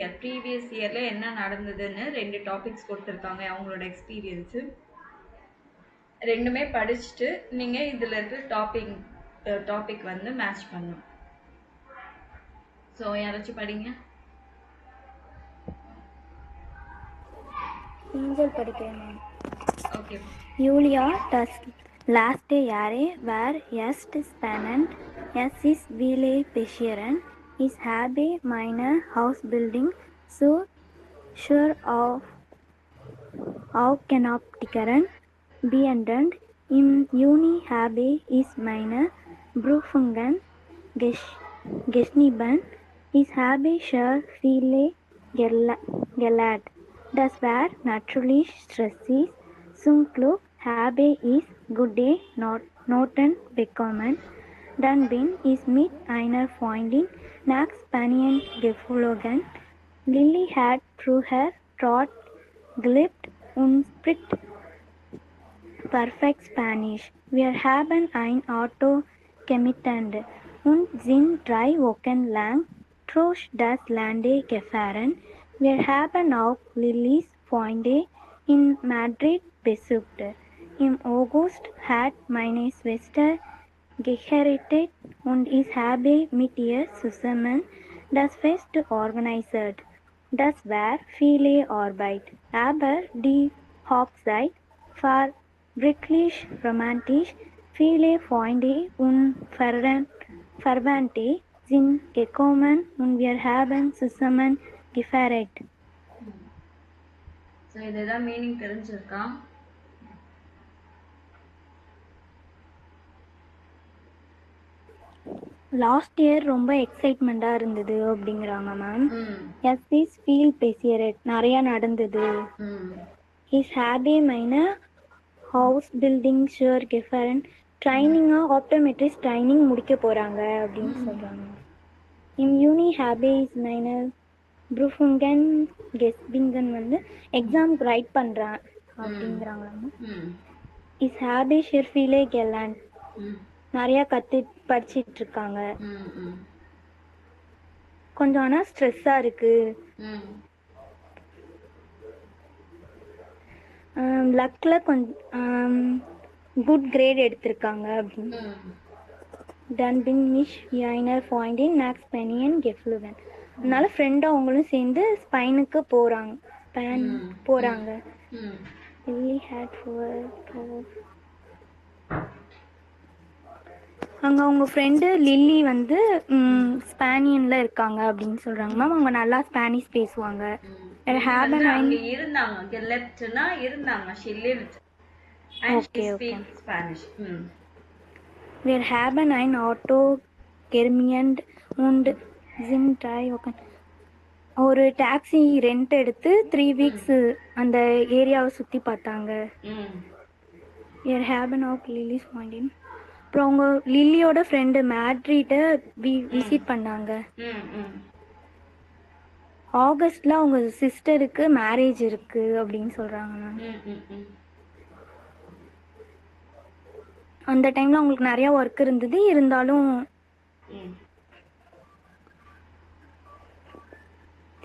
Previous இயர்ல என்ன நடந்ததுன்னு 2 டாபிக்ஸ் குடுத்துருக்காங்க. அவங்களோட எக்ஸ்பீரியன்ஸு. 2மே படிச்சுட்டு, நீங்க இதுல இருக்க டாபிக் வந்து மேட்ச் பண்ணணும். ஸோ யாராச்சும் படிங்க. Angel படிக்கிறேன். Okay. Julia das letzte Jahre war erst spannend. Es ist viele passieren. Ich habe meine Hausbildung so sure aufgenommen beendet. Im Juni habe ich meine Prüfungen geschrieben. Ich habe sehr viele gelernt. Das war natürlich stressig. Zum Glück habe ich gute Noten bekommen. Dann bin ich mit einer Freundin nach Spanien geflogen. Lilly hat früher dort gelebt und spricht perfekt Spanisch. Wir haben ein Auto gemietet und sind 3 Wochen lang durch das Land gefahren. Wir haben auch Lillys Freunde in Madrid besucht. Im August hat meine Schwester geheiratet und ich habe mit ihr zusammen das Fest organisiert. Das war viel Arbeit, aber die Hochzeit war wirklich romantisch. Viele Freunde und Verwandte sind gekommen und wir haben zusammen gefeiert. So இதுதான் meaning தெரிஞ்சிருக்கா? Last year ரொம்ப எக்ஸைட்மெண்ட்டாக இருந்தது அப்படிங்கிறாங்க ma'am. எஸ் இஸ் ஃபீல் பேசியரட் நிறையா நடந்தது. இஸ் ஹேபி மைன ஹவுஸ் பில்டிங் ஷுர் கெஃபரன் ட்ரைனிங்காக ஆப்டோமெட்ரிஸ்ட் ட்ரைனிங் முடிக்க போகிறாங்க அப்படின்னு சொல்கிறாங்க. இம் யூனி ஹேபி இஸ் மைனர் ப்ரூஃபுங்கன் கெஸ்பிங்கன் வந்து எக்ஸாம் ரைட் பண்ணுறான் அப்படிங்கிறாங்க. இஸ் ஹேபி ஷெர்ஃபீலே கெலாண்ட் நிறையா படிச்சிட்டு இருக்காங்க. கொஞ்சம் ஆனால் ஸ்ட்ரெஸ்ஸாக இருக்கு. லக்கில் கொஞ்சம் குட் கிரேட் எடுத்திருக்காங்க அப்படின்னு. டன் பின் மிஷ் யைனர் பாயிண்டின் மேக்ஸ் பெனியன் கெஃப்லுவன் அதனால ஃப்ரெண்டாக அவங்களும் சேர்ந்து ஸ்பைனுக்கு போகிறாங்க. அங்கே அவங்க ஃப்ரெண்டு லில்லி வந்து ஸ்பானியனில் இருக்காங்க அப்படின்னு சொல்கிறாங்க மேம். அவங்க நல்லா ஸ்பானிஷ் பேசுவாங்க. இருந்தாங்க கெலப்ட்னா இருந்தாங்க. she lived and she speaks Spanish. Wir haben ein Auto gemietet und sind 3 Wochen ஒரு டாக்ஸி ரெண்ட் எடுத்து 3 வீக்ஸ் அந்த ஏரியாவை சுற்றி பார்த்தாங்க. Wir haben auch Lily's Freundin அப்புறம் அவங்க லில்லியோட ஃப்ரெண்டு மேட்ரிட்டை விசிட் பண்ணாங்க. ஆகஸ்ட்ல அவங்க சிஸ்டருக்கு மேரேஜ் இருக்கு அப்படின்னு சொல்றாங்க. அந்த டைம்ல அவங்களுக்கு நிறைய ஒர்க் இருந்தது. இருந்தாலும்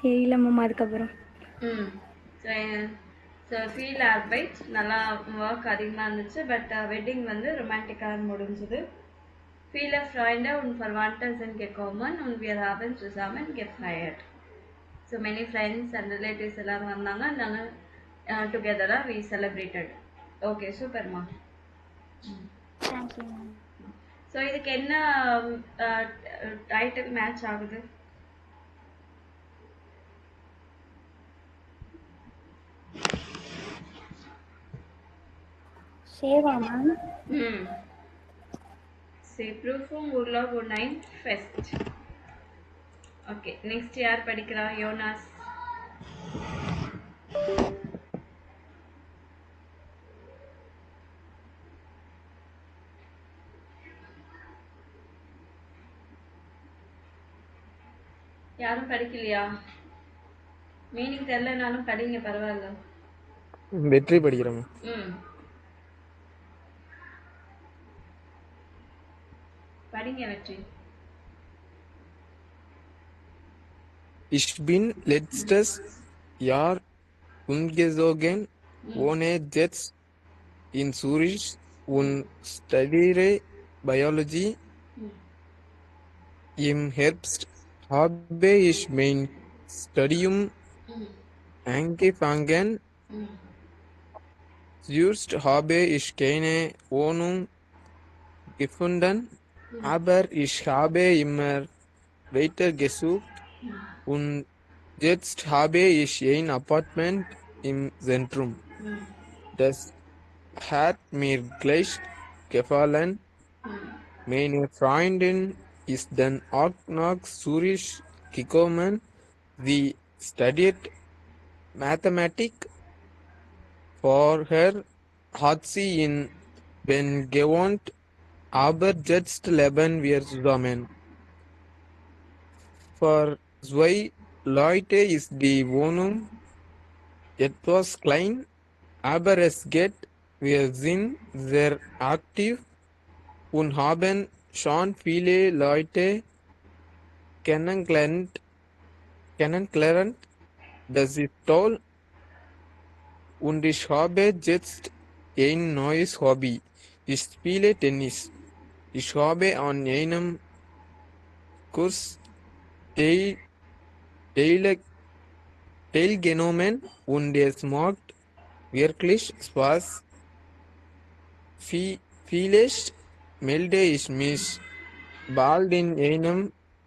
தெரியல மேம். அதுக்கப்புறம் ஃபீல் ஆர்பைட் நல்லா ஒர்க் அதிகமாக இருந்துச்சு. பட் வெட்டிங் வந்து ரொமான்டிக்காக முடிஞ்சது. Viele Freunde und Verwandte sind gekommen und wir haben zusammen gefeiert. So many friends and relatives எல்லாரும் வந்தாங்க. நாங்கள் டுகெதராக we celebrated. ஓகே சூப்பர்மா. தேங்க்யூ. ஸோ இதுக்கு என்ன டைட்டில் மேட்ச் ஆகுது? Seva ma'am. Prüfung Urlaub und ein Fest. Okay next யார் படிக்கிறா? யோனாஸ். யாரும் படிக்கலையா? மீனிங் தெரியலனாலும் படிங்க பரவாயில்ல. வெற்றி படிக்கிறோம். படிங்க வெற்றி. Ich bin letztes Jahr umgezogen, wohne jetzt in Zürich und studiere Biologie. Im Herbst habe ich mein Studium angefangen. Zuerst habe ich keine Wohnung gefunden, aber ich habe immer weiter gesucht und jetzt habe ich ein Apartment im Zentrum. Das hat mir gleich gefallen. Meine Freundin ist dann auch nach Zürich gekommen. Sie studiert Mathematik. Vorher hat sie in Bern gewohnt, aber jetzt leben wir zusammen. Für zwei Leute ist die Wohnung etwas klein, aber es geht. Wir sind sehr aktiv und haben schon viele Leute kennengelernt. kennengelernt. Das ist toll und ich habe jetzt ein neues Hobby. Ich spiele Tennis. Ich habe an einem Kurs teil, teil, teilgenommen und es macht wirklich Spaß. Vielleicht melde ich mich bald in einem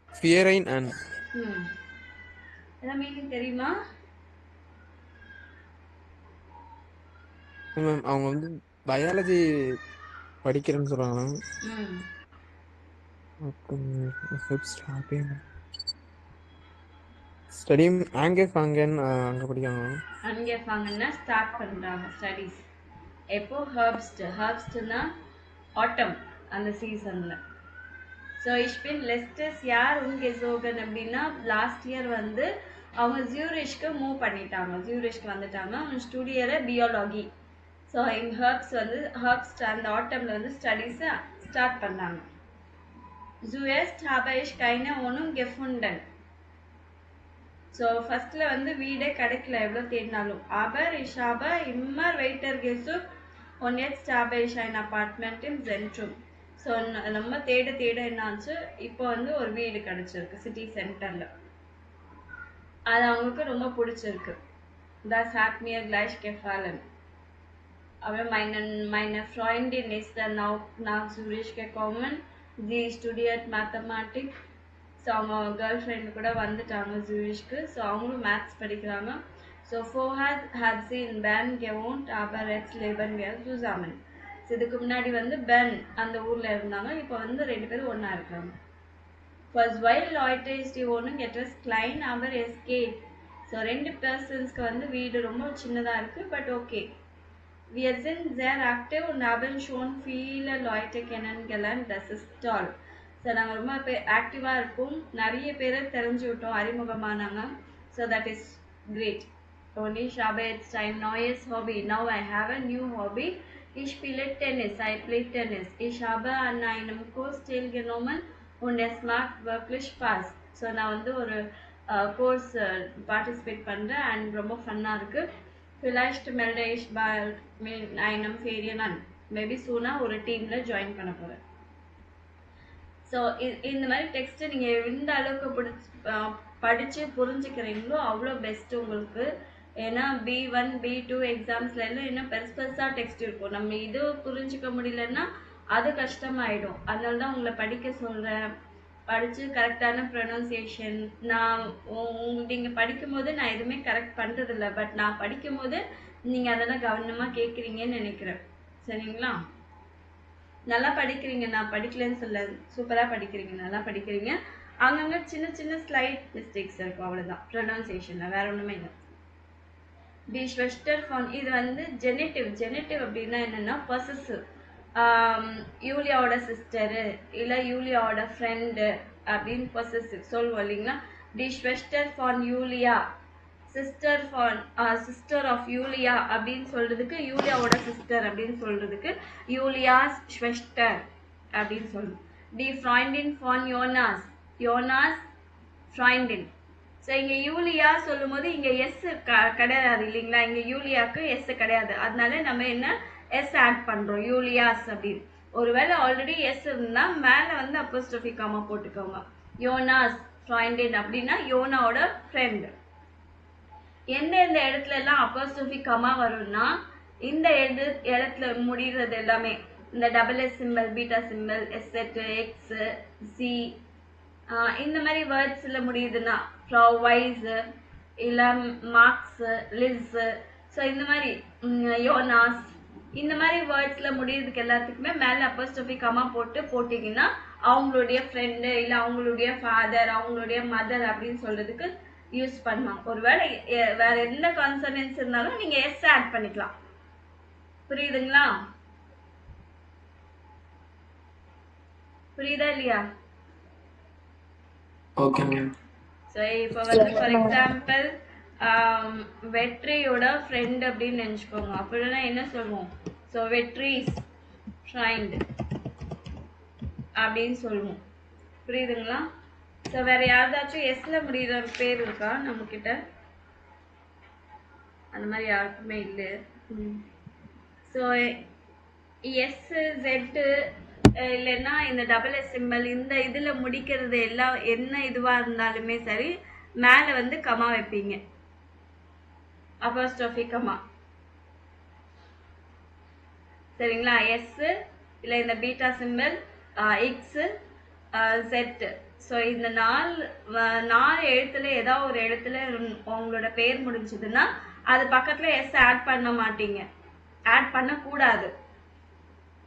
Verein an. என்ன meaning தெரியுமா? Ma'am அவங்க வந்து biology படிக்கிறேன்னு சொல்றாங்க. ஸ்டடியும் ஆங்கே ஃபாங்கன் அங்கே படிக்கிறாங்க. அங்கேஃபாங்கன்னா start பண்ணுறாங்க ஸ்டடீஸ். எப்போ ஹர்ப்ஸ்ட்னா ஆட்டம் அந்த சீசனில். ஸோ இஷ்பின் லெஸ்டஸ் யார் உங்கெசோகன் அப்படின்னா லாஸ்ட் இயர் வந்து அவங்க ஜூரிஷ்க்கு மூவ் பண்ணிட்டாங்க, ஜூரிஷ்க்கு வந்துட்டாங்க. அவங்க ஸ்டூடியோவில் பியாலஜி. ஸோ இங்கே ஹர்ப்ஸ் அந்த ஆட்டமில் வந்து ஸ்டடீஸை ஸ்டார்ட் பண்ணாங்க. ஜூஎஸ்ட் habe ich keine Wohnung gefunden. So ஃபஸ்ட்டில் வந்து வீடே கிடைக்கல எவ்வளோ தேடினாலும். aber ich habe immer weiter gesucht und jetzt habe ich ein Apartment im Zentrum. So நம்ம தேட என்னாச்சு, இப்போ வந்து ஒரு வீடு கிடச்சிருக்கு சிட்டி சென்டரில். அது அவங்களுக்கு ரொம்ப பிடிச்சிருக்கு. das hat mir gleich gefallen. Aber meine Freundin ist dann auch nach Zürich gekommen. Sie studiert Mathematik. So அவங்க கேர்ள் ஃப்ரெண்டு கூட வந்துட்டாங்க ஜூரிஷ்க்கு. ஸோ அவங்களும் மேத்ஸ் படிக்கிறாங்க. So vorher hat sie in Bern gewohnt, aber jetzt leben wir zusammen. So இதுக்கு முன்னாடி வந்து Berne அந்த ஊரில் இருந்தாங்க, இப்போ வந்து 2 பேரும் ஒன்றா இருக்காங்க. For zwei Leute ist die Wohnung etwas klein, aber es geht. So 2 பர்சன்ஸ்க்கு வந்து வீடு ரொம்ப சின்னதாக இருக்குது, but okay. Wir sind sehr aktiv und haben schon viele Leute kennengelernt. Das ist toll. So நாங்கள் ரொம்ப ஆக்டிவாக இருப்போம், நிறைய பேரை தெரிஞ்சு விட்டோம், அறிமுகமானாங்க. So that is great. Und ich habe jetzt ein neues Hobby. Now I have a new hobby. Ich spiele Tennis. I play tennis. Ich habe an einem Kurs teilgenommen und es macht wirklich Spaß. So நான் வந்து ஒரு course participate பண்ணுறேன் and ரொம்ப ஃபன்னாக இருக்குது. Vielleicht melde ich bald mit einem Ferien an. Maybe சூனாக ஒரு டீமில் ஜாயின் பண்ண போகிறேன். ஸோ இந்த மாதிரி டெக்ஸ்ட்டு நீங்கள் எந்த அளவுக்கு படித்து புரிஞ்சுக்கிறீங்களோ அவ்வளோ பெஸ்ட்டு உங்களுக்கு. ஏன்னா B1 B2 எக்ஸாம்ஸ்ல எல்லாம் இன்னும் பெருசாக டெக்ஸ்ட் இருக்கும். நம்ம இது புரிஞ்சிக்க முடியலன்னா அது கஷ்டமாயிடும். அதனால தான் உங்களை படிக்க சொல்கிறேன். படித்து கரெக்டான ப்ரொனவுன்சியேஷன். நான் நீங்கள் படிக்கும்போது நான் எதுவுமே கரெக்ட் பண்ணுறதில்ல, பட் நான் படிக்கும்போது நீங்கள் அதெல்லாம் கவனமாக கேட்குறீங்கன்னு நினைக்கிறேன். சரிங்களா? நல்லா படிக்கிறீங்க, நான் படிக்கலன்னு சொல்ல, சூப்பராக படிக்கிறீங்க, நல்லா படிக்கிறீங்க. அங்கங்கே சின்ன சின்ன ஸ்லைட் மிஸ்டேக்ஸ் இருக்கும், அவ்வளோதான் ப்ரொனவுன்சியேஷனில், வேற ஒன்றுமே இல்லை. தி ஸ்வெஸ்டர் ஃபான் இது வந்து ஜெனட்டிவ் அப்படின்னா என்னென்னா பொசசிவ். யூலியாவோட சிஸ்டரு இல்லை யூலியாவோட ஃப்ரெண்டு அப்படின்னு பொசசிவ் சொல்லுவோம் இல்லைங்களா. தி ஸ்வெஸ்டர் ஃபான் யூலியா, சிஸ்டர் ஆஃப் யூலியா அப்படின்னு சொல்றதுக்கு, யூலியாவோட சிஸ்டர் அப்படின்னு சொல்றதுக்கு யூலியாஸ் ஸ்வெஸ்டர் அப்படின்னு சொல்லுவோம். தி ஃப்ரைண்டின் ஃபான் யோனாஸ் ஃப்ரைண்டின். ஸோ இங்க யூலியா சொல்லும்போது இங்க எஸ் கிடையாது இல்லைங்களா, இங்க யூலியாக்கு எஸ் கிடையாது, அதனால நம்ம என்ன எஸ் ஆட் பண்றோம் யூலியாஸ் அப்படின்னு. ஒருவேளை ஆல்ரெடி எஸ் இருந்தா மேல வந்து அப்போஸ்ட்ரோஃபி காமா போட்டுக்கோங்க. யோனாஸ் ஃப்ரைண்டின் அப்படின்னா யோனாவோட ஃப்ரெண்ட். எந்தெந்த இடத்துல எல்லாம் அப்போஸ்ட்ரோஃபி காமா வரும்னா இந்த இடத்துல முடிகிறது எல்லாமே இந்த double S simple, beta simple, எஸ்எட், எக்ஸ், சி இந்த மாதிரி வேர்ட்ஸ்ல முடியுதுன்னா வைஸ் இல்ல மார்க்ஸ், லிஸ், ஸோ இந்த மாதிரி யோனாஸ் இந்த மாதிரி வேர்ட்ஸ்ல முடியறதுக்கு எல்லாத்துக்குமே மேல அப்போஸ்ட்ரோஃபி காமா போட்டீங்கன்னா அவங்களுடைய ஃப்ரெண்டு இல்ல அவங்களுடைய ஃபாதர், அவங்களுடைய மதர் அப்படின்னு சொல்றதுக்கு யூஸ் பண்ணலாம். ஒருவேளை வேற எந்த கான்சனன்ஸ் இருந்தாலும் நீங்க எஸ் ஆட் பண்ணிக்கலாம். புரியுதுங்களா? புரியுதா இல்லையா? Okay ma'am. ஸோ இப்போ வந்து ஃபார் எக்ஸாம்பிள் வெற்றியோட ஃப்ரெண்ட் அப்படின்னு நினச்சிக்கோங்க. அப்படின்னா என்ன சொல்லுவோம்? ஸோ வெற்றிஸ் ஃப்ரைண்ட் அப்படின்னு சொல்லுவோம். புரியுதுங்களா? ஸோ வேற யாராச்சும் எஸ்ல முடிகிற பேர் இருக்கா நம்ம கிட்ட? அந்த மாதிரி யாருக்குமே இல்லை. ஸோ எஸ், ஜெட்டு இல்லைன்னா இந்த டபுள் எஸ் சிம்பிள் இந்த இதுல முடிக்கிறது எல்லாம் என்ன இதுவா இருந்தாலுமே சரி மேல வந்து கமா வைப்பீங்க, அப்போஸ்ட்ரோஃபி கமா. சரிங்களா? எஸ் இல்ல இந்த beta simple, X, set. So இந்த நாலு எழுத்துல ஏதாவது ஒரு எழுத்துல உங்களோட பேர் முடிஞ்சதுன்னா அது பக்கத்துல எஸ் ஆட் பண்ண மாட்டீங்க, ஆட் பண்ணக்கூடாது,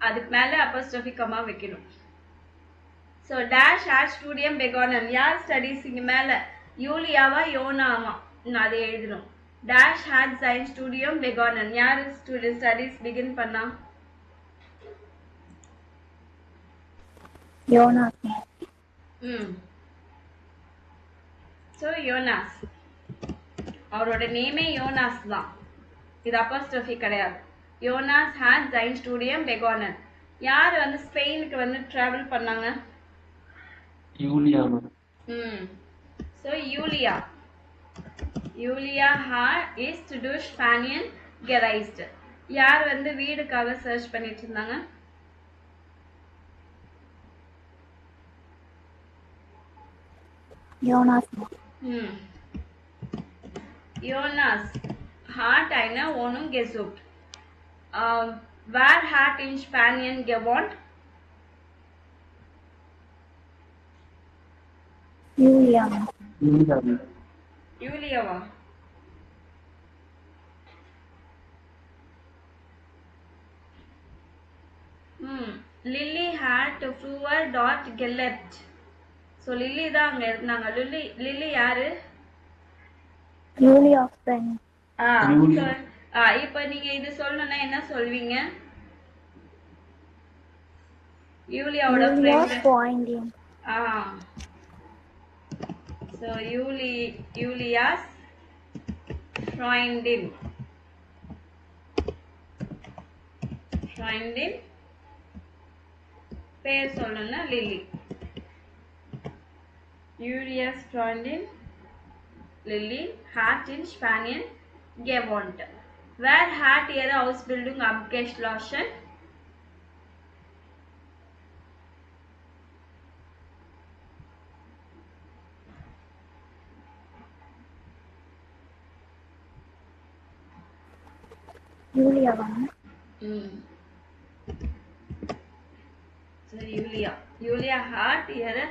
அதுக்கு மேல அப்போஸ்ட்ரோஃபி கமா வைக்கணும். ஸோ டேஷ் ஹேட் ஸ்டூடியம் பெகானன், யார் ஸ்டடீஸ் இங்க மேல யூலியாவா யோனாவா அதை எழுதணும். டேஷ் ஹேட் சைன் ஸ்டூடியம் பெகானன், யார் ஸ்டடீஸ் பிகின் பண்ணா? யோனாஸ். ஸோ யோனாஸ், அவரோட நேமே யோனாஸ் தான், இது அப்போஸ்ட்ரோஃபி கிடையாது. யோனாஸ் ஹேட் சைன் ஸ்டூடியம் பெகானன். யார் வந்து ஸ்பெயினுக்கு வந்து டிராவல் பண்ணாங்க? Yulia. So Yulia had is to do Spanian gereist. யார் வந்து வீடுக்காக சர்ச் பண்ணிட்டு இருந்தாங்க? Jonas. Jonas hat eine Wohnung gesucht. Wer hat in Spanien gewohnt? Julia. யூலியாவா? Lilly had fewer dot gelebt. So Lilly தான் அங்க இருந்தாங்க. லில்லி யாரு? Julia friend. இப்போ நீங்க இது சொல்லணும்னா என்ன சொல்வீங்க? யூலியாவோட ஃப்ரெண்ட். ஸோ யூலியாஸ் ஃப்ரைண்டின் பேர் சொல்லணும்னா lily. Julius Freundin Lilly hat in Spanien gewohnt. Wer hat ihre Ausbildung abgeschlossen? Yulia. So Julia hat ihre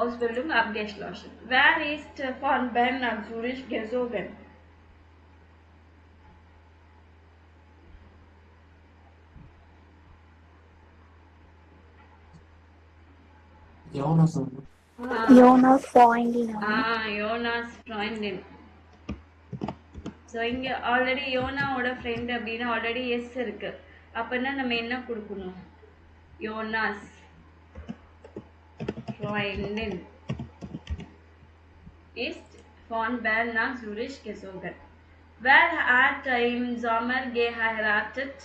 Ausbildung abgeschlossen. Wer ist von Bern nach Zürich gezogen? Jonas. யோனாஸ் ஃப்ரைண்டின். யோனாஸ் ஃப்ரைண்டின். So இங்கே already யோனாவோட friend அப்படின்னா already S இருக்கு. அப்படின்னா நம்ம என்ன கொடுக்கணும்? யோனாஸ் Freundin ist von Bern nach Zürich gezogen. Wer hat im Sommer geheiratet?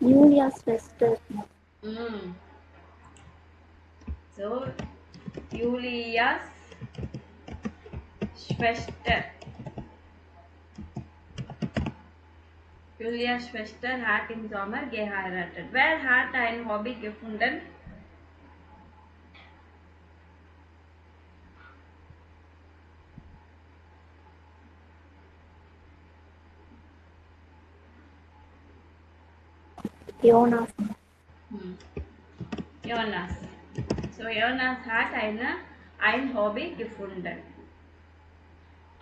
Julia Schwester. So Julia's Schwester. Julia Schwester hat im Sommer geheiratet. Wer hat ein Hobby gefunden? Jonas. Jonas. So Jonas hat ein Hobby gefunden.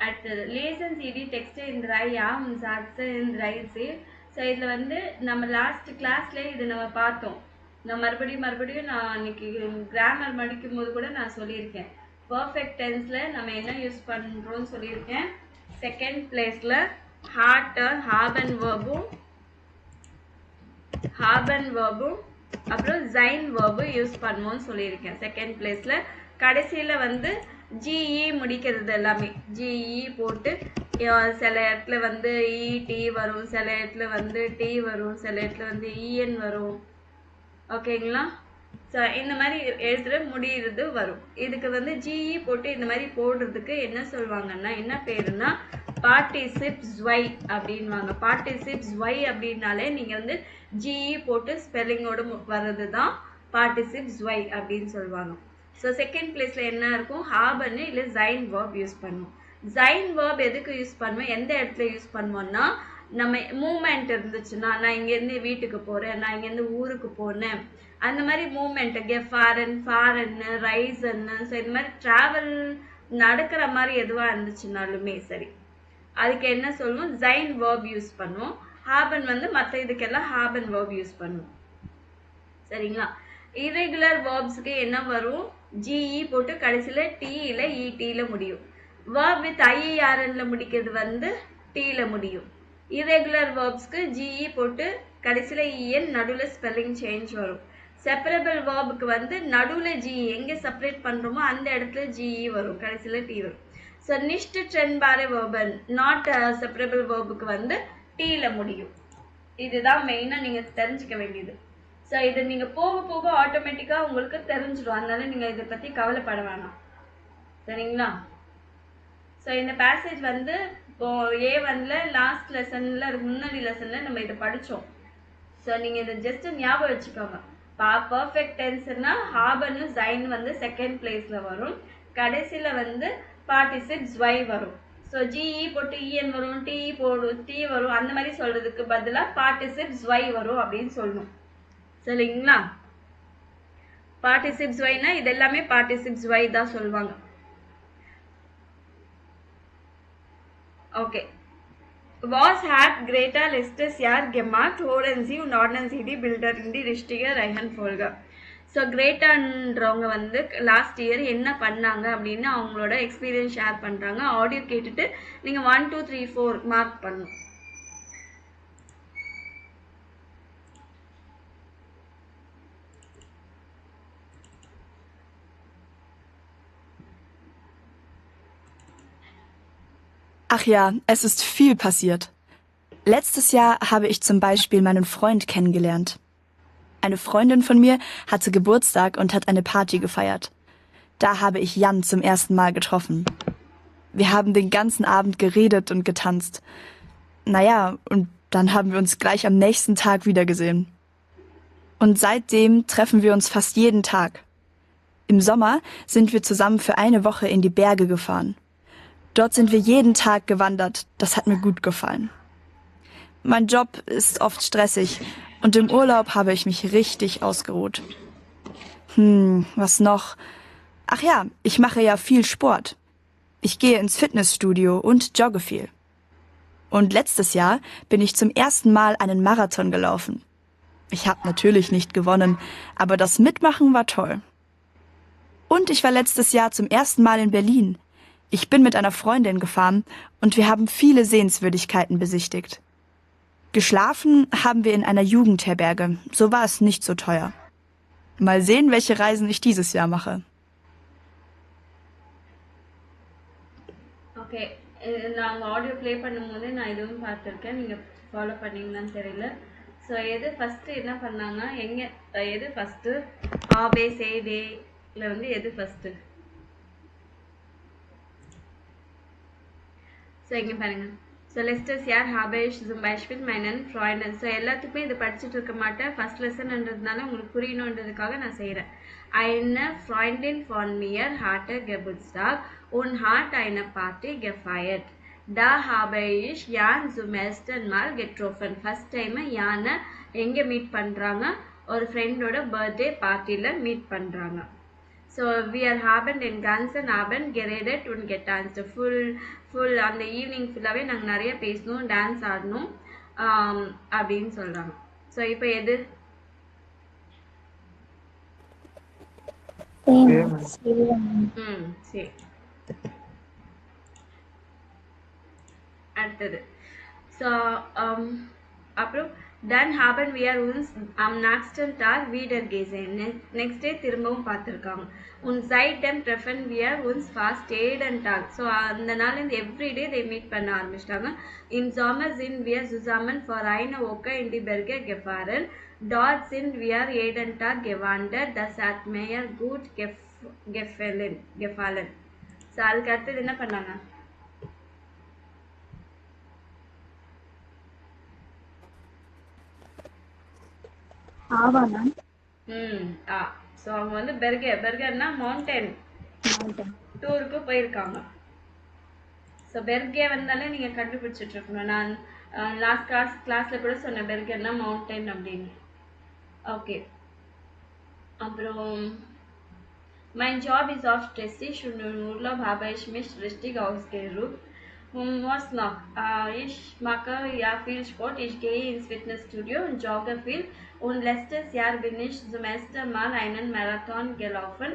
அடுத்தது lesen Sie die Texte in 3 Ja und Sätze in 3 Sie. So இதில் வந்து நம்ம last கிளாஸ்ல இது நம்ம பார்த்தோம். நான் மறுபடியும் நான் அன்னைக்கு கிராமர் படிக்கும் போது கூட நான் சொல்லியிருக்கேன். பர்ஃபெக்ட் டென்ஸில் நம்ம என்ன யூஸ் பண்ணுறோம்னு சொல்லியிருக்கேன். செகண்ட் பிளேஸில் ஹாபன் வேர்பும் அப்புறம் ஜைன் வேர்பு யூஸ் பண்ணுவோம்னு சொல்லியிருக்கேன். செகண்ட் பிளேஸில் கடைசியில் வந்து ஜிஇ முடிக்கிறது எல்லாமே ஜிஇ போட்டு சில இடத்துல வந்து இடி வரும், சில இடத்துல வந்து டி வரும், சில இடத்துல வந்து இஎன் வரும். ஓகேங்களா? ஸோ இந்த மாதிரி எழுதுகிற முடிகிறது வரும். இதுக்கு வந்து ஜிஇ போட்டு இந்த மாதிரி போடுறதுக்கு என்ன சொல்லுவாங்கன்னா, என்ன பேருன்னா பார்ட்டிசிப்ஸ் ஒய் அப்படின்வாங்க. பார்ட்டிசிப்ஸ் ஒய் அப்படின்னாலே நீங்கள் வந்து ஜிஇ போட்டு ஸ்பெல்லிங்கோடு வர்றது தான் பார்ட்டிசிப்ஸ் ஒய் அப்படின்னு சொல்லுவாங்க. ஸோ செகண்ட் பிளேஸில் என்ன இருக்கும், ஹாபன்னு இல்லை ஜைன் வேர்ப் யூஸ் பண்ணுவோம். ஜைன் வேர்ப் எதுக்கு யூஸ் பண்ணுவோம், எந்த இடத்துல யூஸ் பண்ணுவோம்னா, நம்ம மூமெண்ட் இருந்துச்சுன்னா, நான் இங்கேருந்து வீட்டுக்கு போகிறேன், நான் இங்கேருந்து ஊருக்கு போனேன், அந்த மாதிரி மூமெண்ட் ஃபாரன்னு ரைஸ்ன்னு, ஸோ இந்த மாதிரி ட்ராவல் நடக்கிற மாதிரி எதுவாக இருந்துச்சுனாலுமே சரி, அதுக்கு என்ன சொல்லுவோம், ஜைன் வேர்ப் யூஸ் பண்ணுவோம். ஹாபன் வந்து மற்ற இதுக்கெல்லாம் ஹாபன் வேர்ப் யூஸ் பண்ணுவோம். சரிங்களா? irregular verbsக்கு என்ன வரும், ஜிஇ போட்டு கடைசியில் டி இல்லை இடியில் முடியும். verb with IERNல முடிக்கிறது வந்து டீல முடியும். irregular verbsக்கு ஜிஇ போட்டு கடைசியில் இஎன் நடுவில் ஸ்பெல்லிங் சேஞ்ச் வரும். செப்பரபிள் வேர்புக்கு வந்து நடுவில் ஜிஇ எங்கே செப்பரேட் பண்ணுறோமோ அந்த இடத்துல ஜிஇ வரும், கடைசியில் டி வரும். ஸோ நிஷ்ட் ட்ரென்பேரே வேர்பன் நாட் செப்பரபிள் வேர்புக்கு வந்து டீல முடியும். இதுதான் மெயினாக நீங்கள் தெரிஞ்சுக்க வேண்டியது. ஸோ இது நீங்கள் போக போக ஆட்டோமேட்டிக்காக உங்களுக்கு தெரிஞ்சிடும், அதனால நீங்கள் இதை பற்றி கவலைப்பட வேணாம். சரிங்களா? ஸோ இந்த பேசேஜ் வந்து இப்போ A1ல லாஸ்ட் லெசனில் அதுக்கு முன்னாடி லெசனில் நம்ம இதை படித்தோம். ஸோ நீங்கள் இதை ஜஸ்ட் ஞாபகம் வச்சுக்கோங்க. பர்ஃபெக்ட் டென்ஸ்னா ஹாபன்னு ஜைன் வந்து செகண்ட் பிளேஸில் வரும், கடைசியில் வந்து பார்ட்டிசிப்ஸ் ஒய் வரும். ஸோ ஜிஇ போட்டு இஎன் வரும், டி வரும், அந்த மாதிரி சொல்கிறதுக்கு பதிலாக பார்ட்டிசிப்ஸ் ஒய் வரும் அப்படின்னு சொல்லணும். சரிங்களா? பார்ட்டிசிப்ஸ் ஒய்னா இது எல்லாமே பார்ட்டிசிப்ஸ் ஒய் தான் சொல்லுவாங்க. Okay. Was hat Greta letztes Jahr gemacht? Hören Sie und ordnen Sie die Bilder in die richtige Reihenfolge. So கிரேட்டான்றவங்க வந்து லாஸ்ட் இயர் என்ன பண்ணாங்க அப்படின்னு அவங்களோட எக்ஸ்பீரியன்ஸ் ஷேர் பண்ணுறாங்க. ஆடியோ கேட்டுட்டு நீங்கள் 1 2 3 4 மார்க் பண்ணணும். Ach ja, es ist viel passiert. Letztes Jahr habe ich zum Beispiel meinen Freund kennengelernt. Eine Freundin von mir hatte Geburtstag und hat eine Party gefeiert. Da habe ich Jan zum ersten Mal getroffen. Wir haben den ganzen Abend geredet und getanzt. Naja, und dann haben wir uns gleich am nächsten Tag wiedergesehen. Und seitdem treffen wir uns fast jeden Tag. Im Sommer sind wir zusammen für eine Woche in die Berge gefahren. Dort sind wir jeden Tag gewandert. Das hat mir gut gefallen. Mein Job ist oft stressig und im Urlaub habe ich mich richtig ausgeruht. Was noch? Ach ja, ich mache ja viel Sport. Ich gehe ins Fitnessstudio und jogge viel. Und letztes Jahr bin ich zum ersten Mal einen Marathon gelaufen. Ich habe natürlich nicht gewonnen, aber das Mitmachen war toll. Und ich war letztes Jahr zum ersten Mal in Berlin. Ich bin mit einer Freundin gefahren und wir haben viele Sehenswürdigkeiten besichtigt. Geschlafen haben wir in einer Jugendherberge, so war es nicht so teuer. Mal sehen, welche Reisen ich dieses Jahr mache. Okay, நாங்கள் audio play பண்ணும்போது நான் இதுவும் பார்த்துருக்கேன், நீங்கள் follow பண்ணீங்கன்னு தெரியல. So எது first என்ன பண்ணாங்க எங்கே எது ஃபஸ்ட்டு ஆபே சேடேல வந்து எது ஃபஸ்ட்டு? ஸோ இங்கே பாருங்க. ஸோ லெஸ்டர்ஸ் யார் ஹாபேஷ் ஜும்பைஷ்பில் மைனன் ஃப்ராய்டன். ஸோ எல்லாத்துக்குமே இது படிச்சுட்டு இருக்க மாட்டேன், ஃபர்ஸ்ட் லெசன்ன்றதுனால உங்களுக்கு புரியணுன்றதுக்காக நான் செய்கிறேன். eine Freundin von mir hatte Geburtstag und hat eine Party gefeiert. Da habe ich Jan zum ersten Mal getroffen. First time யானை எங்கே மீட் பண்ணுறாங்க? ஒரு ஃப்ரெண்டோட பர்த்டே பார்ட்டியில் மீட் பண்ணுறாங்க. So we are haben den ganzen Abend geredet und getanzt. Full அந்த evening ஃபுல்லாகவே நாங்கள் நிறைய பேசணும், டான்ஸ் ஆடணும் அப்படின்னு சொல்கிறாங்க. ஸோ இப்போ எது? சரி. அடுத்தது ஸோ அப்புறம் then haben wir uns am nächsten Tag wieder gesehen. Next day திரும்பவும் பார்த்துருக்காங்க. und seitdem treffen wir uns fast jeden Tag. So அந்த நாள் every day they meet பண்ண ஆரம்பிச்சிட்டாங்க. im Sommer sind wir zusammen vor einer Woche in die Berge gefahren. dort sind wir jeden Tag gewandert. das hat mir gut gefallen. So அதுக்கு அடுத்தது என்ன பண்ணாங்க? So அவங்க வந்து பெர்கர்னா மவுண்டன் டூருக்கு போயிருக்காங்க. ஸோ பெர்கே வந்தாலே நீங்கள் கண்டுபிடிச்சிட்டு இருக்கணும். நான் லாஸ்ட் கிளாஸில் கூட சொன்னேன் பெர்கர்னா மவுண்டன் அப்படின்னு. ஓகே, அப்புறம் mein Job ist oft stressig und im Urlaub habe ich mich richtig ausgeruht. Was noch? Ich mache ja viel Sport. Ich gehe ins Fitnessstudio und jogge viel. Und letztes Jahr bin ich zum ersten Mal einen Marathon gelaufen.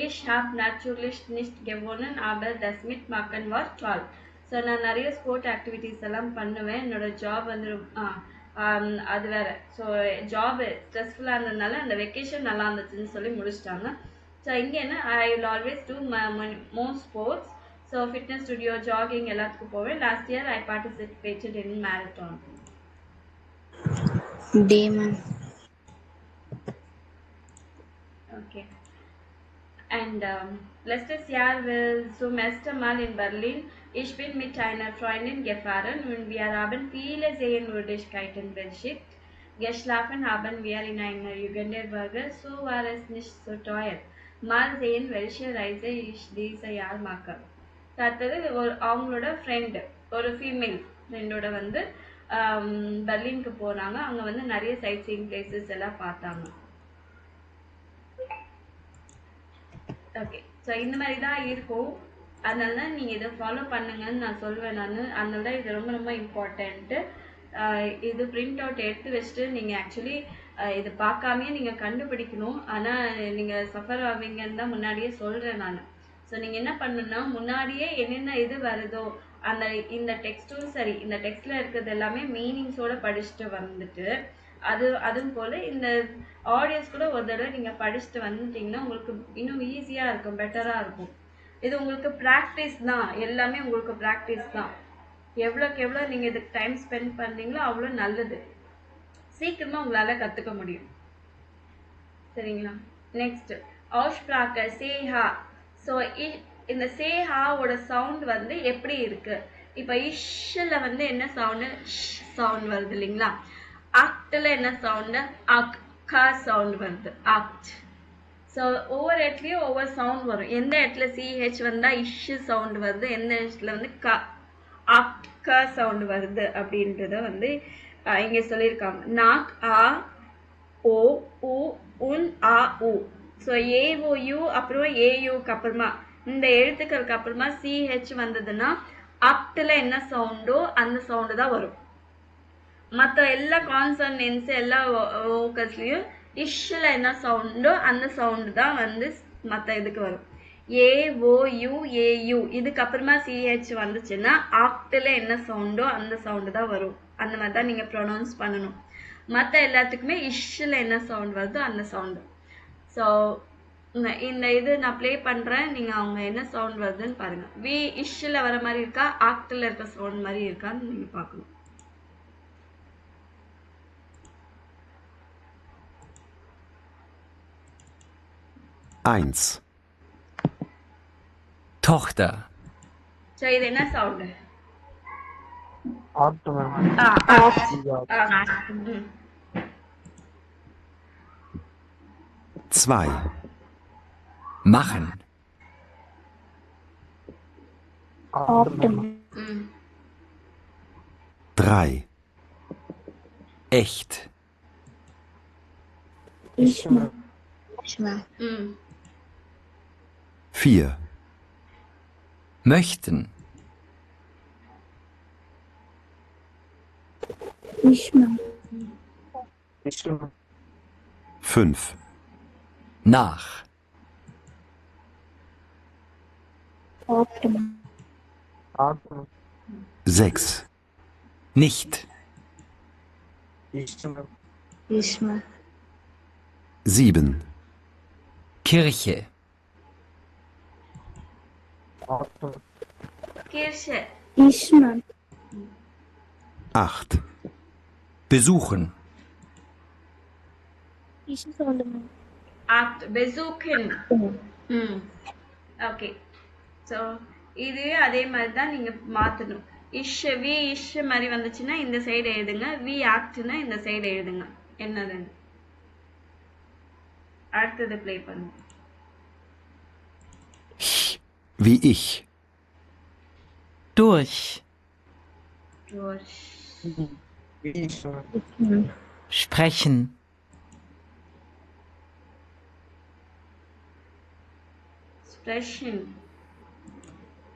Ich habe natürlich nicht gewonnen, aber das Mitmachen war toll. So நான் நிறைய sport activities எல்லாம் பண்ணுவேன். என்னோட job வந்து அது வேற. So job ஸ்ட்ரெஸ்ஃபுல்லாக இருந்ததுனால அந்த வெக்கேஷன் நல்லா இருந்துச்சுன்னு சொல்லி முடிச்சிட்டாங்க. ஸோ இங்கே என்ன, I will always do more sports. So fitness studio, jogging எல்லாத்துக்கும் போவேன். Last year I participated in marathon. Okay. And letztes Jahr will zum ersten Mal in Berlin. Ich bin mit einer Freundin gefahren und wir haben viele Sehenswürdigkeiten besucht. Geschlafen haben wir in einer Jugendherberge, so war es nicht so teuer. Mal sehen, welche Reise ich dieses Jahr mache. அடுத்தது அவங்களோட friend, ஒரு female ஃப்ரெண்டோட வந்து பெர்லினுக்கு போகிறாங்க. அங்கே வந்து நிறைய side seeing places எல்லாம் பார்த்தாங்க. ஓகே, ஸோ இந்த மாதிரி தான் இருக்கும். அதனால தான் நீங்கள் இதை ஃபாலோ பண்ணுங்கன்னு நான் சொல்வேன். அதனால தான் இது ரொம்ப ரொம்ப இம்பார்ட்டண்ட்டு. இது பிரிண்ட் அவுட் எடுத்து வச்சுட்டு நீங்கள் ஆக்சுவலி இது பார்க்காமே நீங்கள் கண்டுபிடிக்கணும். ஆனால் நீங்கள் சஃபர் ஆவீங்கன்னு தான் முன்னாடியே சொல்கிறேன் நான். ஸோ நீங்கள் என்ன பண்ணணும்னா, முன்னாடியே என்னென்ன இது வருதோ இந்த டெக்ஸ்ட்டும் சரி, இந்த டெக்ஸ்டில் இருக்கிறது எல்லாமே மீனிங்ஸோடு படிச்சுட்டு வந்துட்டு, அதுவும் போல் இந்த ஆடியோஸ் கூட ஒரு தடவை நீங்கள் படிச்சுட்டு வந்துட்டிங்கன்னா உங்களுக்கு இன்னும் ஈஸியாக இருக்கும், பெட்டராக இருக்கும். இது உங்களுக்கு ப்ராக்டிஸ் தான், எல்லாமே உங்களுக்கு ப்ராக்டிஸ் தான். எவ்வளோக்கு எவ்வளோ நீங்கள் இதுக்கு டைம் ஸ்பெண்ட் பண்ணுறீங்களோ அவ்வளோ நல்லது. சீக்கிரமாக உங்களால் கற்றுக்க முடியும். சரிங்களா? நெக்ஸ்ட் ஆஷ்பிராக்க சேஹா. ஸோ இந்த சேஹாவோட சவுண்ட் வந்து எப்படி இருக்கு? இப்போ இஷ்ல வந்து என்ன சவுண்டு? சவுண்ட் வருது இல்லைங்களா? ஆக்டில் என்ன சவுண்டு? அக்கா சவுண்ட் வருது, ஆக்ட். ஸோ ஒவ்வொரு இடத்துலையும் ஒவ்வொரு சவுண்ட் வரும். எந்த இடத்துல சிஹெச் வந்தால் இஷ் சவுண்ட் வருது, எந்த இடத்துல வந்து அக்கா சவுண்ட் வருது அப்படின்றத வந்து இங்கே சொல்லியிருக்காங்க. நாக் ஆ ஓ உ உன் ஆ உ. ஸோ ஏஓயு அப்புறம் ஏயுக்கு அப்புறமா இந்த எழுத்துக்களுக்கு அப்புறமா சிஹெச் வந்ததுன்னா ஆக்டில் என்ன சவுண்டோ அந்த சவுண்டு தான் வரும். மற்ற எல்லா கான்சனன்ஸ் எல்லா வோக்கல்ஸ்லையும் இஷ்ல என்ன சவுண்டோ அந்த சவுண்டு தான் வந்து மற்ற இதுக்கு வரும். ஏஓயு ஏயு இதுக்கப்புறமா சிஹெச் வந்துச்சுன்னா ஆக்டில் என்ன சவுண்டோ அந்த சவுண்டு தான் வரும். அந்த மாதிரி தான் நீங்கள் ப்ரொனவுன்ஸ் பண்ணணும். மற்ற எல்லாத்துக்குமே இஷ்ல என்ன சவுண்ட் வருதோ அந்த சவுண்டு. ஸோ இந்த இது நான் ப்ளே பண்ணுறேன், நீங்கள் அவங்க என்ன சவுண்ட் வருதுன்னு பாருங்கள். வி இஷ்ல வர மாதிரி இருக்கா, ஆக்டில் இருக்க சவுண்ட் மாதிரி இருக்கான்னு நீங்கள் பார்க்கணும். 1. Tochter. ஸோ இது என்ன சவுண்டு? Act ma'am. ம் 2. Machen. Optum. ம் 3. Echt. Ishma. ம் 4. Möchten. Ishma. 5. Nach. Optum. 6. Nicht. Ishma. 7. Kirche. Kirche. Ishma. 8. Besuchen. Ishma சொல்லுங்க. Act besuchen. ம் ஓகே. ஸோ இது அதே மாதிரி தான் நீங்கள் மாற்றணும். வி இஷ் மாதிரி வந்துச்சுன்னா இந்த சைடு எழுதுங்க. வி ஆக்ட்னா இந்த சைடு எழுதுங்க. என்னதுன்னு அடுத்தது ப்ளே பண்ணுங்க. Wie ich. Durch. Sprechen. Sprechen.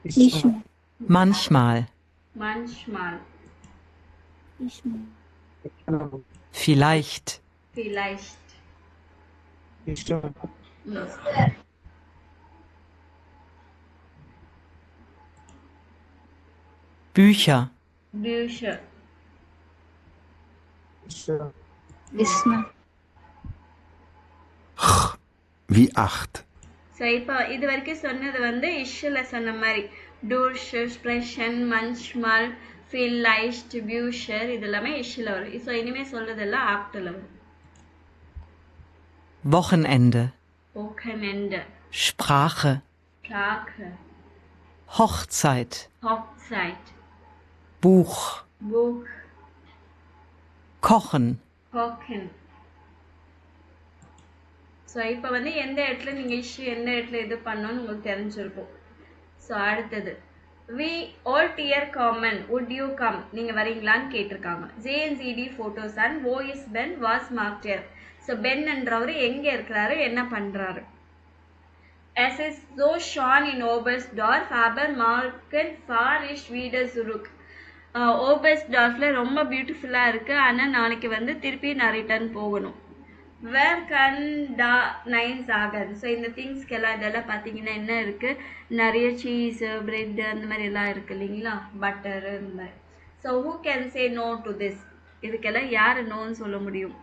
Ishma. Manchmal. Manchmal. Ishma. Vielleicht. Vielleicht. Bücher. Bücher. Ishma. Wie 8. So இப்போ இது வரைக்கும் சொன்னது வந்து இஷ்ஷில் சொன்ன மாதிரி டூர்ஷ், ஸ்ப்ரெஷன், மன்ச்மால், ஃபில்லைஸ்ட், பியூஷர் இது எல்லாமே இஷ்ஷில் வரும். ஸோ இனிமேல் சொல்றதெல்லாம் ஆக்டில் வரும். Wochenende. Wochenende. Sprache. Sprache. Hochzeit. Hochzeit. Buch. Buch. Kochen. Kochen. So இப்போ வந்து எந்த இடத்துல நீங்கள் இஷ்யூ எந்த இடத்துல இது பண்ணணும்னு உங்களுக்கு தெரிஞ்சிருக்கும். ஸோ அடுத்தது வி ஆல் டியர் காமன் வுட் யூ கம் நீங்கள் வரீங்களான்னு கேட்டிருக்காங்க. ஜேஎன்சிடி ஃபோட்டோஸ் அண்ட் ஓஎஸ் பென் வாஸ் மார்க்டியர். ஸோ பென்ன்றவர் எங்கே இருக்கிறாரு, என்ன பண்ணுறாரு? எஸ் இஸ் ஜோ ஷான் இன் ஓபர்ஸ்டார்ஃப் ஹாபர் மார்க்கெட் ஃபார் இஷ் வீடர் சுருக். ஓபர்ஸ்டார்ஃபில் ரொம்ப பியூட்டிஃபுல்லாக இருக்குது. ஆனால் நாளைக்கு வந்து திருப்பி நான் ரிட்டர்ன் போகணும். வேர் கன் டா நைன் சாகன். ஸோ இந்த திங்ஸ்க்கெல்லாம் இதெல்லாம் பார்த்தீங்கன்னா என்ன இருக்குது, நிறைய சீஸு, ப்ரெட்டு அந்த மாதிரி எல்லாம் இருக்குது இல்லைங்களா, பட்டரு இந்த மாதிரி. So who can say no to this? இதுக்கெல்லாம் யார் நோன்னு சொல்ல முடியும்?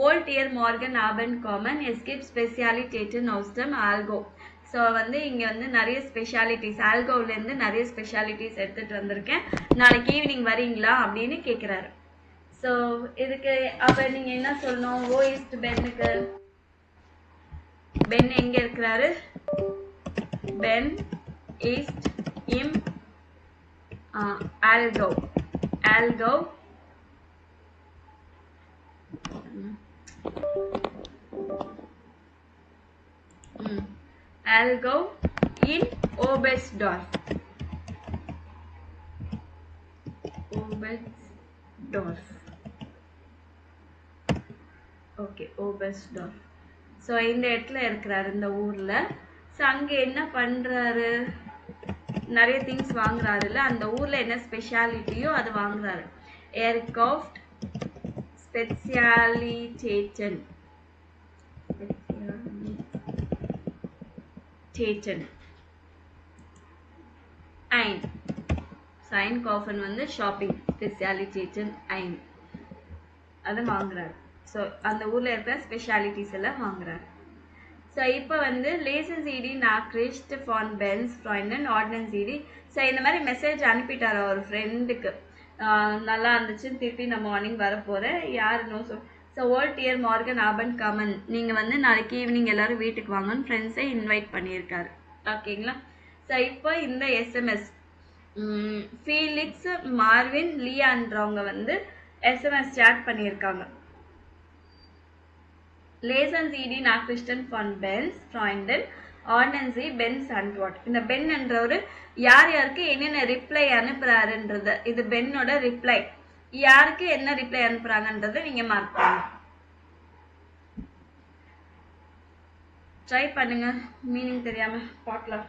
ஓல்ட் இயர் மார்கன் ஆபன் காமன் எஸ்கேப் ஸ்பெஷாலிட்டேட்டு நோஸ்டம் ஆல்கோ. ஸோ வந்து இங்கே வந்து நிறைய ஸ்பெஷாலிட்டிஸ், ஆல்கோவிலேருந்து நிறைய ஸ்பெஷாலிட்டிஸ் எடுத்துகிட்டு வந்திருக்கேன். நாளைக்கு ஈவினிங் வரீங்களா அப்படின்னு கேட்குறாரு. ஸோ இதுக்கு அப்போ நீங்கள் என்ன சொல்லணும்? ஓ ஈஸ்ட் பென்னுக்கு பென் எங்கே இருக்கிறாரு? பென் ஈஸ்ட் இம் ஆல்கோ. ஆல்கோ ஆல்கோ இன் ஓபெர்ஸ்டார்ஃப். ஓபெர்ஸ்டார்ஃப். ஓகே, ஓபெர்ஸ்டார்ஃப். ஸோ இந்த இடத்துல இருக்கிறாரு இந்த ஊரில். ஸோ அங்கே என்ன பண்ணுறாரு? நிறைய திங்ஸ் வாங்குறாருல்ல, அந்த ஊரில் என்ன ஸ்பெஷாலிட்டியோ அது வாங்குறாரு. ஏர்கிராஃப்ட் ஸ்பெஷாலிட்டேஷன். ஐன் சைன் காஃபன் வந்து ஷாப்பிங் ஸ்பெஷாலிட்டேஷன் ஐன் அதை வாங்குறாரு. ஸோ அந்த ஊரில் இருக்கிற ஸ்பெஷாலிட்டிஸ் எல்லாம் வாங்குறாரு. ஸோ இப்போ வந்து லேசன் சிடி நாக்ரிஸ்ட் ஃபான் பென்ஸ் ஃப்ராய்டன் ஆர்டினன்ஸ் சிடி. ஸோ இந்த மாதிரி மெசேஜ் அனுப்பிட்டார் அவர் ஃப்ரெண்டுக்கு. நல்லா இருந்துச்சுன்னு, திருப்பி நான் மார்னிங் வரப்போகிறேன், யாருன்னு ஸோ ஓல்ட் இயர் மார்கன் ஆபன் கமன் நீங்கள் வந்து நாளைக்கு ஈவினிங் எல்லாரும் வீட்டுக்கு வாங்கன்னு ஃப்ரெண்ட்ஸை இன்வைட் பண்ணியிருக்காரு. ஓகேங்களா? ஸோ இப்போ இந்த எஸ்எம்எஸ் ஃபீலிக்ஸ், மார்வின், லியான்றவங்க வந்து எஸ்எம்எஸ் சேட் பண்ணியிருக்காங்க. Lesen Sie die Nachrichten von Ben's Freunden, ordnen Sie Ben's Antwort. இந்த பென் என்றவர் யார் யாருக்கு என்னென்ன ரிப்ளை அனுப்புறாருன்றது, இது பென்னோட ரிப்ளை. யாருக்கு என்ன ரிப்ளை அனுப்புறாங்கன்றதை நீங்க மார்க் பண்ணுங்க. ட்ரை பண்ணுங்க, மீனிங் தெரியாம பார்க்கலாம்.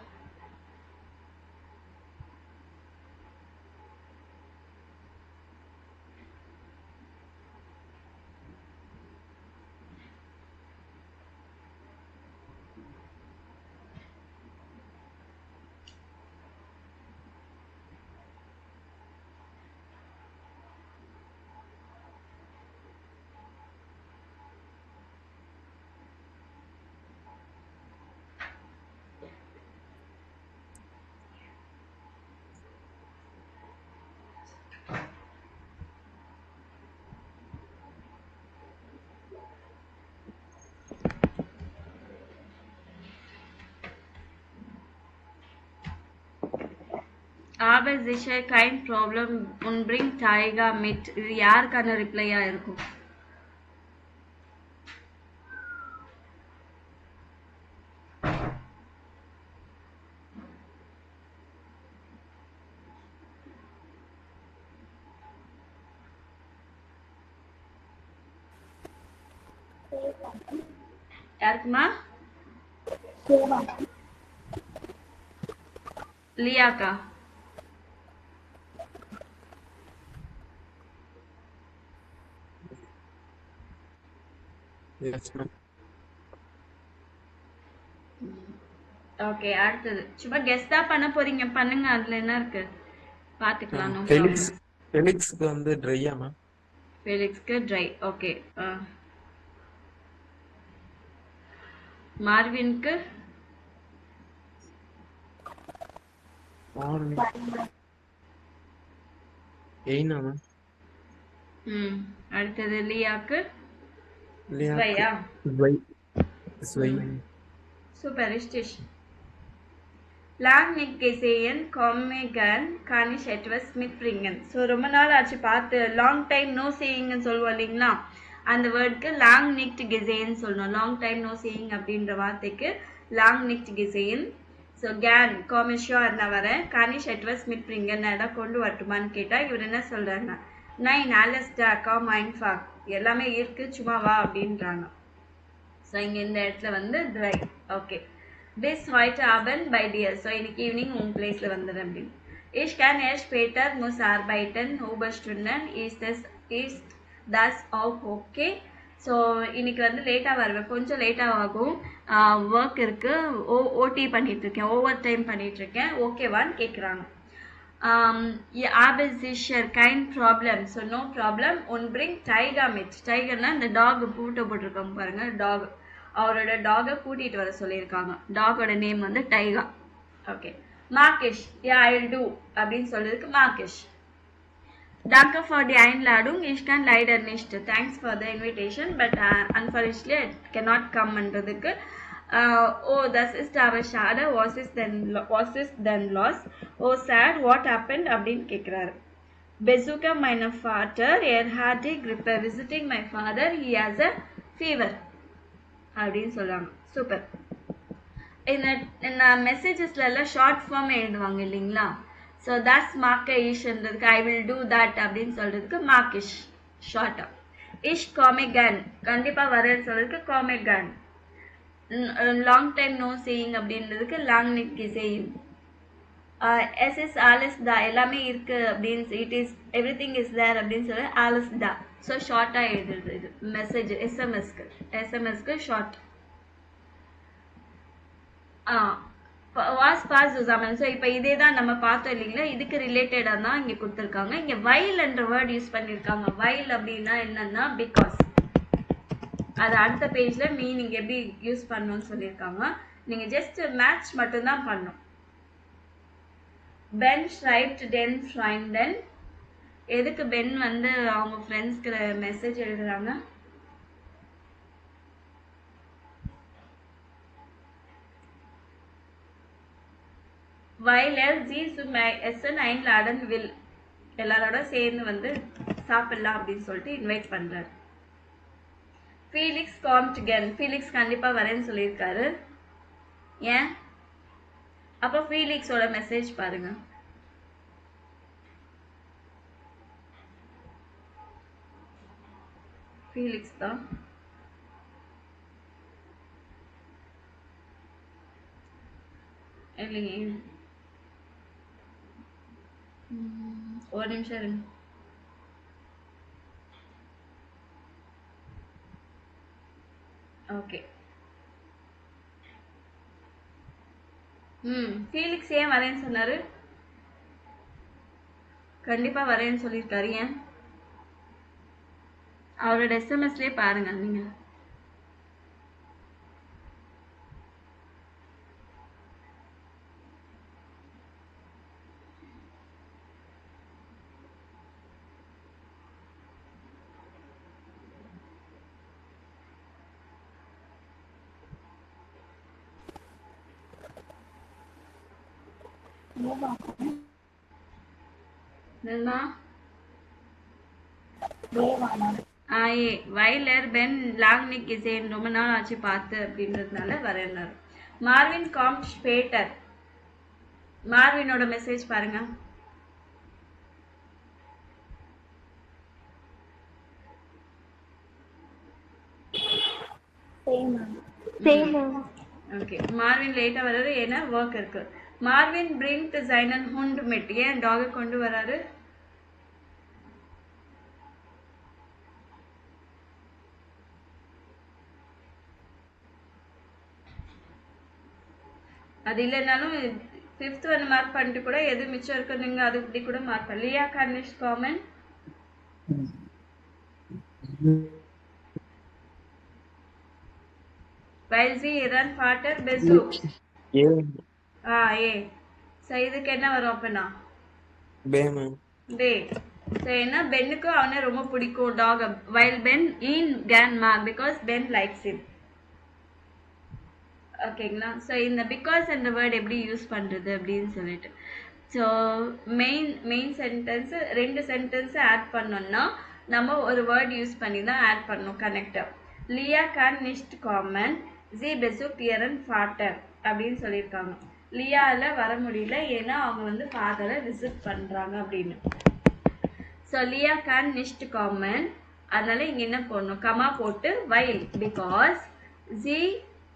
Aber sicher kein Problem und bring Tiger mit. இது யாருக்கான ரிப்ளையா இருக்கும்? யாருக்குமா? லியாக்கா? Yes, ma'am. ஓகே, அடுத்தது சும்மா கெஸ் தான் பண்ண போறீங்க, பண்ணுங்க. அதுல என்ன இருக்கு பாத்துக்கலாம். ஃபெலிக்ஸ்க்கு வந்து ட்ரையா மேம்? ஃபெலிக்ஸ்க்கு ட்ரை. ஓகே. மார்வின்க்கு எய்னா மேம்? அடுத்தது லியாக்கு ட்ரையா? சூப்பர். இஷ்டிஷ் lang nicht gesehen, komme gern, kann ich etwas mitbringen. So ரொம்ப நாள் ஆச்சு பார்த்து, லாங் டைம் நோ சீயிங்னு சொல்லுவோம் இல்லைங்களா, அந்த வேர்டுக்கு lang nicht gesehen சொல்லணும். லாங் டைம் நோ சீயிங் அப்படின்ற வார்த்தைக்கு lang nicht gesehen. So gern, komme sure நான் வரேன், kann ich etwas mitbringen நான் இடம் கொண்டு வரட்டுமான்னு கேட்டால் இவர் என்ன சொல்கிறாங்க, nein alles da, komm einfach, எல்லாமே இருக்கு சும்மா வா அப்படின்றாங்க. ஸோ இங்கே இந்த இடத்துல வந்து try. Okay. Bis heute Abend bei dir. So இன்னைக்கு ஈவினிங் உன் பிளேஸ்ல வந்துடுறேன் அப்படின்னு. Ich kann erst später muss arbeiten, Überstunden ist das auch okay. So இன்னைக்கு வந்து லேட்டாக வருவேன், கொஞ்சம் லேட்டாக ஆகும், ஒர்க் இருக்கு, ஓடி பண்ணிட்டு இருக்கேன், ஓவர் டைம் பண்ணிட்டு இருக்கேன், ஓகேவான்னு கேட்குறாங்க. Aber sicher kein Problem. So no problem und bring Tiger mit. டைகர்னா இந்த டாக் பூட்டை போட்டிருக்காங்க பாருங்க, டாக், அவரோட டாகை கூட்டிட்டு வர சொல்லியிருக்காங்க. டாகோட நேம் வந்து டைகா. ஓகே. மார்கிஷ், யா ஐ வில் டூ அப்படின்னு சொல்றதுக்கு மார்கிஷ். Danke für die Einladung. Ich kann leider nicht. Thanks for the invitation, but unfortunately I cannot come என்றதுக்கு oh, das ist aber schade. Was ist denn los? Oh, sad. What happened? அப்படின்னு கேட்கிறாரு. Besuche meinen Vater. Hat die Grippe. Visiting my father. He has a fever. அப்படின்னு சொல்றாங்க. Super. இந்த மெசேஜஸ்ல எல்லாம் short form எழுதுவாங்க இல்லைங்களா, so that's மார்க்கிஷ்ன்றதுக்கு I will do that அப்படின்னு சொல்றதுக்கு மார்க்கிஷ் ஷார்ட்டா. இஷ் காமிகன், கண்டிப்பா வரேன்னு சொல்றதுக்கு காமிகன். லாங் டைம் நோ சீயிங் அப்படின்றதுக்கு லாங் நிட் கிசேயிங். எஸ் இஸ் ஆலிஸ் தா, எல்லாமே இருக்கு அப்படின்னு, it is everything is there அப்படின்னு சொல்லி ஆலிஸ் தா. ஸோ ஷார்ட்டா எழுதுறது இது மெசேஜ். எஸ்எம்எஸ்க்கு ஷார்ட். வாஸ் பாஸ் zusammen. ஸோ இப்போ இதே தான் நம்ம பார்த்தோம் இல்லைங்களா, இதுக்கு ரிலேட்டடாக தான் இங்கே கொடுத்துருக்காங்க. இங்கே வைல் என்ற வேர்ட் யூஸ் பண்ணியிருக்காங்க. வைல் அப்படின்னா என்னன்னா பிகாஸ். அது அடுத்த பேஜில் மீனிங் எப்படி யூஸ் பண்ணணும்னு சொல்லியிருக்காங்க. நீங்கள் ஜஸ்ட் மேட்ச் மட்டும்தான் பண்ணணும். Ben schreibt den Freunden. எதுக்கு பென் வந்து அவங்க ஃப்ரெண்ட்ஸ்க்கு மெசேஜ் எழுதுறாங்க? while Z Essen einladen will எல்லாரோட சேர்ந்து வந்து சாப்பிடலாம் அப்படின்னு சொல்லிட்டு இன்வைட் பண்றாரு. Felix Comte again. ஃபீலிக்ஸ் கண்டிப்பா வரேன்னு சொல்லியிருக்காரு. ஏன்? அப்போ ஃபீலிக்ஸோட மெசேஜ் பாருங்க. ஃபீலிக்ஸ் தான். இல்லையே, ஒரு நிமிஷம் இருங்க. ஓகே. ஃபீலிக்ஸ் ஏன் வரேன்னு சொன்னாரு? கண்டிப்பா வரேன்னு சொல்லியிருக்காரு. ஏன்? அவரோட எஸ்எம்எஸ்லயே பாருங்க நீங்க. வைலர் பென் லாங்னிக் கிசேன் ரொம்ப நாள் ஆச்சு பார்த்து அப்படின்றதுனால வரேன்னாரு. மார்வின் காம்ட் ஸ்பேட்டர். மார்வினோட மெசேஜ் பாருங்க. ஓகே. மார்வின் லேட்டா வராரு ஏன்னா ஒர்க் இருக்கு. மார்வின் பிரிங்க் சைனன் ஹுண்ட் மிட். ஏன் டாகை கொண்டு வராரு? அது இல்லைனாலும் 5th ஒன்று மார்க் பண்ணிட்டு கூட எது மிச்சம் இருக்கு நீங்க அது இப்படி கூட மார்க் பண்ண. லியா கர்னிஷ் காமன். வைல்சி இரான் ஃபாட்டர் பெசூக். ஏ. சோ இதுக்கு என்ன வரும் அப்பனா? பே மேம். பே. சோ என்ன பென்னுக்கு அவனை ரொம்ப பிடிக்கும் டாக். வைல் பென் இன் கேன் மார்க் பிகாஸ் பென் லைக்ஸ் இட். ஓகேங்களா? ஸோ இந்த பிகாஸ் அந்த வேர்ட் எப்படி யூஸ் பண்ணுறது அப்படின்னு சொல்லிட்டு. So main sentence 2 sentence add பண்ணோம்னா நம்ம ஒரு வேர்ட் யூஸ் பண்ணி தான் ஆட் பண்ணணும் கனெக்டர். லியா கான் நிஷ்ட் காமன் ஜி பெசு பியரன் ஃபாட்டர் அப்படின்னு சொல்லியிருக்காங்க. லியாவில் வர முடியல ஏன்னா அவங்க வந்து ஃபாதரை விசிட் பண்ணுறாங்க அப்படின்னு. ஸோ லியா கான் நிஷ்ட் காமன், அதனால இங்கே என்ன போடணும்? கமா போட்டு வைல் பிகாஸ் ஜி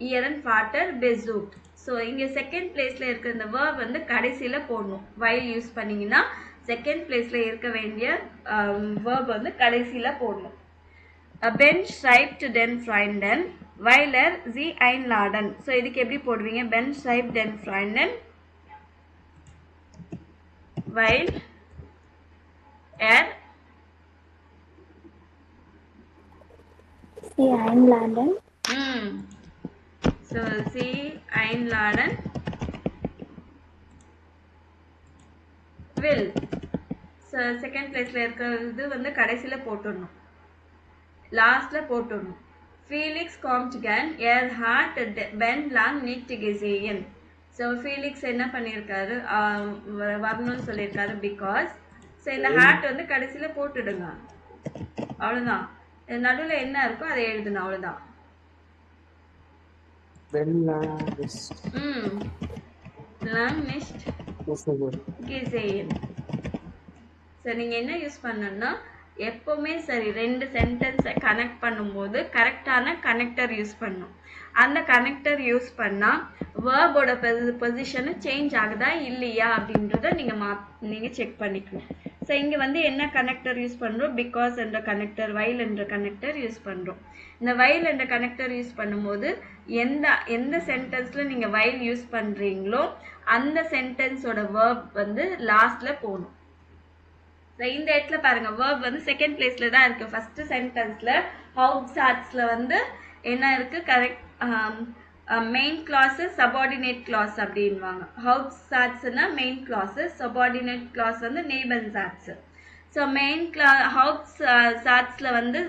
இயரன் ஃபாட்டர் பெசூக். ஸோ இங்கே செகண்ட் பிளேஸில் இருக்கிற இந்த வேர்ப் வந்து கடைசியில் போடணும். வைல் யூஸ் பண்ணிங்கன்னா செகண்ட் பிளேஸில் இருக்க வேண்டிய வேர்ப் வந்து கடைசியில் போடணும். பென் ஷரைப்ட் டென் ஃப்ரைண்டன் வைலர் ஜி ஐன்லாடன். ஸோ இதுக்கு எப்படி போடுவீங்க? பென் ஷரைப்ட் டென் ஃப்ரைண்டன் வைல் ஏர் சி ஐன்லாடன். So see einladen will. So second placeல இருக்கிறது வந்து கடைசில போட்டுடணும், லாஸ்ட்ல போட்டுடணும். ஃபீலிக்ஸ் காம்ட் கேன் ஏர் ஹார்ட் பென் லாங் நீட் கெசேயன். ஸோ ஃபீலிக்ஸ் என்ன பண்ணியிருக்காரு? வரணும்னு சொல்லியிருக்காரு பிகாஸ். ஸோ இந்த ஹார்ட் வந்து கடைசியில போட்டுடுங்க, அவ்வளோதான். நடுவில் என்ன இருக்கோ அதை எழுதணும், அவ்வளோதான். நீங்க என்ன யூஸ் பண்ணணும்னா எப்பவுமே சரி 2 சென்டென்ஸை கனெக்ட் பண்ணும்போது கரெக்டான கனெக்டர் யூஸ் பண்ணணும். அந்த கனெக்டர் யூஸ் பண்ணா வேர்போட பொசிஷன் சேஞ்ச் ஆகுதா இல்லையா அப்படின்றத நீங்க செக் பண்ணிக்கணும். ஸோ இங்க வந்து என்ன கனெக்டர் யூஸ் பண்றோம்? பிகாஸ் என்ற கனெக்டர், வைல் என்ற கனெக்டர் யூஸ் பண்றோம். இந்த வைல் என்ற கனெக்டர் யூஸ் பண்ணும்போது எந்த சென்டென்ஸ்ல நீங்க வைல் யூஸ் பண்றீங்களோ அந்த சென்டென்ஸோட வேர்ப் வந்து லாஸ்ட்ல போகணும். இந்த இடத்துல பாருங்க, வேர்ப் வந்து செகண்ட் பிளேஸ்ல தான் இருக்கு. ஃபர்ஸ்ட் சென்டென்ஸ்ல ஹவுட்ஸாட்ஸ்ல வந்து என்ன இருக்கு? Correct main clause subordinate clause அப்படின்வாங்க. ஹவுட்ஸாட்ஸ்னா மெயின் கிளாஸ், சபார்டினேட் கிளாஸ் வந்து நெய்பர்ஸாட்ஸ். ஸோ மெயின் ஹவுட்ஸாட்ஸ்ல வந்து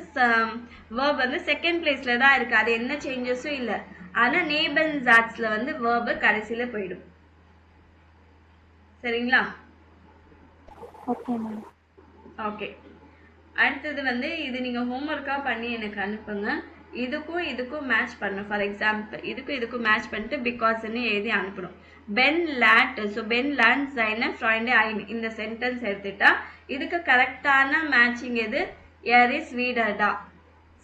வேர்ப் வந்து செகண்ட் பிளேஸ்ல தான் இருக்கு, அது என்ன சேஞ்சஸும் இல்லை. ஆனா நெய்பர்ஸாட்ஸ்ல வந்து வேர்பு கடைசியில போயிடும். சரிங்களா? Okay ma'am. ஓகே. அடுத்தது வந்து இது நீங்கள் ஹோம்ஒர்க்காக பண்ணி எனக்கு அனுப்புங்க. இதுக்கும் மேட்ச் பண்ணணும். ஃபார் எக்ஸாம்பிள் இதுக்கும் மேட்ச் பண்ணிட்டு பிகாஸ்ன்னு எழுதி அனுப்பணும். பென் லேட், ஸோ பென் லேண்ட் சைன ஃப்ரைண்டே ஐன் இந்த சென்டென்ஸ் எடுத்துட்டா இதுக்கு கரெக்டான மேட்சிங் எது? ஏர் இஸ் வீடர்டா.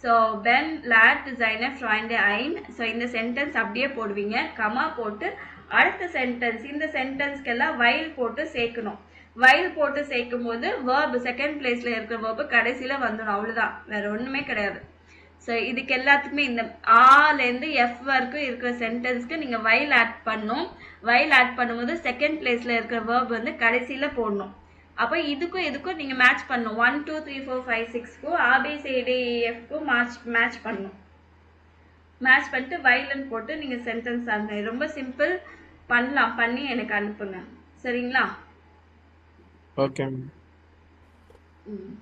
ஸோ பென் லேட் சைன ஃப்ரைண்டே ஐன். ஸோ இந்த சென்டென்ஸ் அப்படியே போடுவீங்க, கமா போட்டு அடுத்த சென்டென்ஸ் இந்த சென்டென்ஸ்க்கெல்லாம் வைல் போட்டு சேர்க்கணும். வைல் போட்டு சேர்க்கும் போது வேர்பு செகண்ட் பிளேஸ்ல இருக்கிற வேர்பு கடைசியில வந்துடும், அவ்வளவுதான், வேற ஒண்ணுமே கிடையாது. ஸோ இதுக்கு எல்லாத்துக்குமே இந்த ஆலேருந்து எஃப் வரைக்கும் இருக்கிற சென்டென்ஸ்க்கு நீங்க வைல் ஆட் பண்ணும். வைல் ஆட் பண்ணும்போது செகண்ட் பிளேஸ்ல இருக்கிற வேர்ப் வந்து கடைசியில போடணும். அப்போ இதுக்கும் நீங்க மேட்ச் பண்ணணும். 1 2 3 4 5 6க்கும் ABCDEFக்கும் மேட்ச் பண்ணணும். மேட்ச் பண்ணிட்டு வைலன் போட்டு நீங்க சென்டென்ஸ் ஆரம்பிங்க. ரொம்ப சிம்பிள், பண்ணலாம், பண்ணி எனக்கு அனுப்புங்க. சரிங்களா? ஓகே. ம்.